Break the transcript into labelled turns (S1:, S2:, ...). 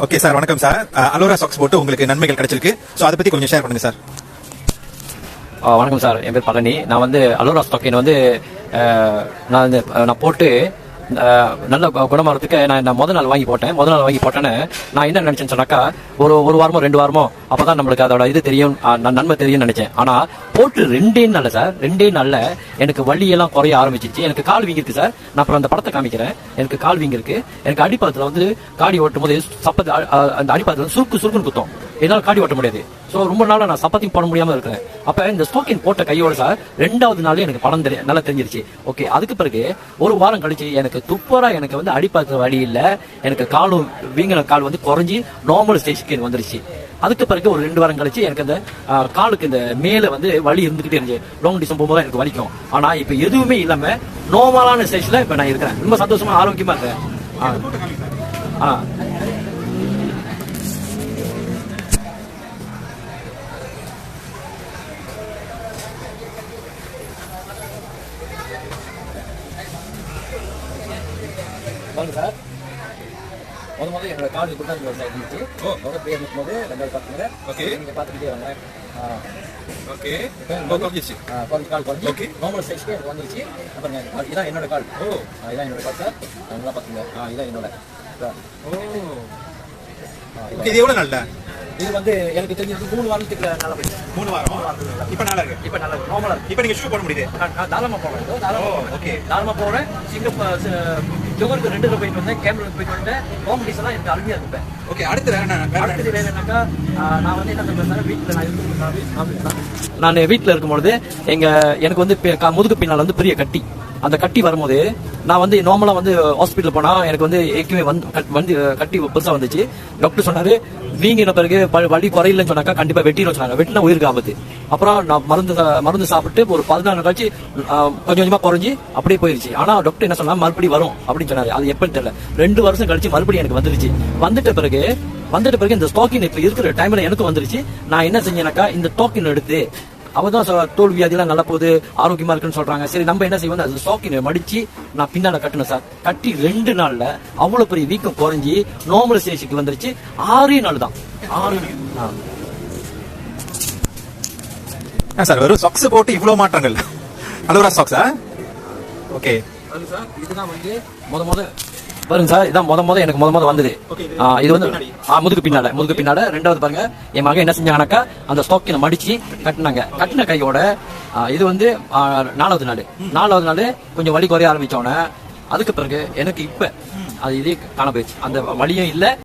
S1: Okay sir, வணக்கம் sir. அலோரா socks போட்டு உங்களுக்கு நன்மைகள் கிடைச்சிருக்கு. ஸோ அதை பத்தி கொஞ்சம் ஷேர் பண்ணுங்க சார்.
S2: வணக்கம் சார், என் பேர் பழனி. நான் வந்து அலோரா ஸ்டாக்கின் வந்து நான் போட்டு நல்ல குணமாகிறதுக்கு நான் முதல் நாள் வாங்கி போட்டேன்னு நான் என்ன நினைச்சேன்னு சொன்னாக்கா, ஒரு வாரமோ 2 வாரமோ அப்பதான் நம்மளுக்கு அதோட இது தெரியும், நன்மை தெரியும்னு நினைச்சேன். ஆனா போட்டு 2 நாள்ல சார், 2 நாள்ல எனக்கு வலியெல்லாம் குறைய ஆரம்பிச்சிச்சு. எனக்கு கால் வீங்கிருக்கு சார். நான் அப்புறம் அந்த படத்தை காமிக்கிறேன். எனக்கு கால் வீங்கிருக்கு. எனக்கு அடிப்பாதத்துல வந்து காடி ஓட்டும் போது அந்த அடிப்பாதத்துல சுருக்குன்னு குத்தம். என்னால காடி ஓட்ட முடியாது. ஸோ ரொம்ப நாளா நான் சப்பாத்தி போட முடியாம இருக்கிறேன். அப்ப இந்த ஸ்டோக்கின் போட்ட கையோட சார் 2வது நாள் எனக்கு படம் நல்லா தெரிஞ்சிருச்சு. ஓகே, அதுக்கு பிறகு ஒரு வாரம் கழிச்சு எனக்கு துப்பரா எனக்கு வந்து அடிப்பாத வழி இல்ல. எனக்கு காலும் வீங்கின கால் வந்து குறைஞ்சி நார்மல் ஸ்டேஜ்க்கு வந்துருச்சு. அதுக்கு பிறகு ஒரு 2 வாரம் கழிச்சு எனக்கு அந்த காலுக்கு இந்த மேல வந்து வலி இருந்துகிட்டே இருந்துச்சு. லாங் டிஸ்டன்ஸ் போகும்போது எனக்கு வலிக்கும். ஆனா இப்ப எதுவுமே இல்லாம நார்மலான ஸ்டேஜ்ல இப்ப நான் இருக்கிறேன். ரொம்ப சந்தோஷமா ஆரோக்கியமா இருக்கேன். சார் முதல்ல என்னோட கால் இப்படி தான் இருந்துச்சு. பேர் இருக்கும்போது 2வது பார்த்துங்க. ஓகே, நீங்க பார்த்துக்கிட்டே வாங்க.
S1: ஓகே,
S2: கால் குறைஞ்சி நார்மல் சைஸ்க்கு எனக்கு வந்துருச்சு. அப்புறம் இதான் என்னோட கால். இதான் என்னோட கால் சார். நல்லா பார்த்துங்க. இதான் என்னோட.
S1: இது எவ்வளவு நாள்ல?
S2: இது வந்து எனக்கு தெரிஞ்சது 3 வாரத்துக்கு நல்லா போயிடுச்சு.
S1: 3 வாரம். இப்ப நல்லா இருக்கு.
S2: இப்ப நல்லா நார்மலா இருக்கு.
S1: இப்ப நீங்க ஷூ போட முடியுது?
S2: நான் தாராளமா போறேன்.
S1: ஓகே,
S2: தாராளமா போறேன். ஜோகருக்கு 2 தடவை போயிட்டு வந்தேன். கேமரா போயிட்டு வந்தேன். காம்படிஷன் எல்லாம் எனக்கு அருமையா இருப்பேன்.
S1: ஓகே, அடுத்து
S2: வேணும்னாக்கா நான் வந்து என்ன சொல்றேன் சார், நான் வீட்டுல இருக்கும்பொழுது எனக்கு வந்து முதுகு பின்னால் வந்து பெரிய கட்டி. அந்த கட்டி வரும்போது நான் வந்து நார்மலா வந்து ஹாஸ்பிட்டல் போனா எனக்கு வந்து ஏற்கனவே வந்து கட்டி பெருசா வந்துச்சு. டாக்டர் சொன்னாரு, வீங்கின பிறகு வலி குறையிலன்னு சொன்னாக்கா கண்டிப்பா வெட்டிடும் சொன்னாங்க. வெட்டினா உயிருக்கு ஆபத்து. அப்புறம் நான் மருந்து சாப்பிட்டு ஒரு 14 நாள் கழிச்சு கொஞ்சம் கொஞ்சமா குறைஞ்சி அப்படியே போயிருச்சு. ஆனா டாக்டர் என்ன சொன்னா, மறுபடியும் வரும் அப்படின்னு சொன்னாரு. அது எப்பன்னு தெரியல. 2 வருஷம் கழிச்சு மறுபடியும் எனக்கு வந்துருச்சு. வந்துட்ட பிறகு இந்த ஸ்டாக்கின் இப்ப இருக்கிற டைம்ல எனக்கு வந்துருச்சு. நான் என்ன செஞ்சேனாக்கா, இந்த ஸ்டாக்கின் எடுத்து அவதான் தோல் வியாதியெல்லாம் நல்லா போகுது, ஆரோக்கியமா இருக்குன்னு சொல்றாங்க. சரி, நம்ம என்ன செய்வோம், அந்த ஸ்டாக்கினை மடிச்சு நான் பின்னால கட்டணும் சார். கட்டி 2 நாள்ல அவ்வளவு பெரிய வீக்கம் குறைஞ்சி நார்மல் ஸ்டேஜுக்கு வந்துருச்சு. 6 நாள் தான். 6
S1: சார், வெறும் சாக்ஸ் போட்டு இவ்வளவு மாற்றங்கள்? அலோரா சாக்ஸா? ஓகே
S2: சார், இதுதான் வந்து முத பாருங்க சார், இதான் முத எனக்கு வந்தது. இது வந்து முதுகு பின்னால 2வது பாருங்க, என் மகன் என்ன செஞ்சாங்கனாக்கா, அந்த ஸ்டாக்கினை மடிச்சு கட்டின கையோட இது வந்து 4வது நாள் கொஞ்சம் வலி குறைய ஆரம்பிச்சோன்னே, அதுக்கு பிறகு எனக்கு இப்ப அது இதே காண போயிடுச்சு. அந்த வலியும் இல்ல.